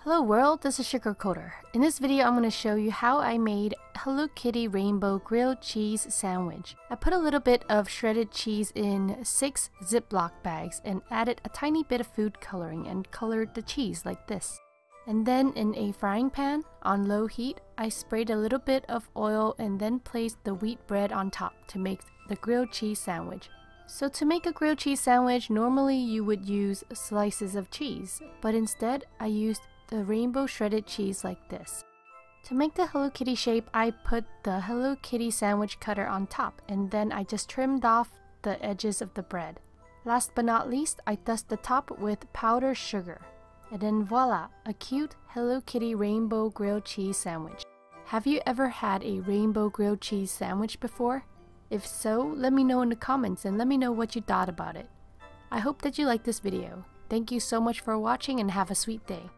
Hello world, this is Sugarcoder. In this video I'm going to show you how I made Hello Kitty rainbow grilled cheese sandwich. I put a little bit of shredded cheese in 6 Ziploc bags and added a tiny bit of food coloring and colored the cheese like this. And then in a frying pan on low heat, I sprayed a little bit of oil and then placed the wheat bread on top to make the grilled cheese sandwich. So to make a grilled cheese sandwich, normally you would use slices of cheese, but instead I used the rainbow shredded cheese like this. To make the Hello Kitty shape, I put the Hello Kitty sandwich cutter on top and then I just trimmed off the edges of the bread. Last but not least, I dust the top with powdered sugar. And then voila, a cute Hello Kitty rainbow grilled cheese sandwich. Have you ever had a rainbow grilled cheese sandwich before? If so, let me know in the comments and let me know what you thought about it. I hope that you liked this video. Thank you so much for watching and have a sweet day.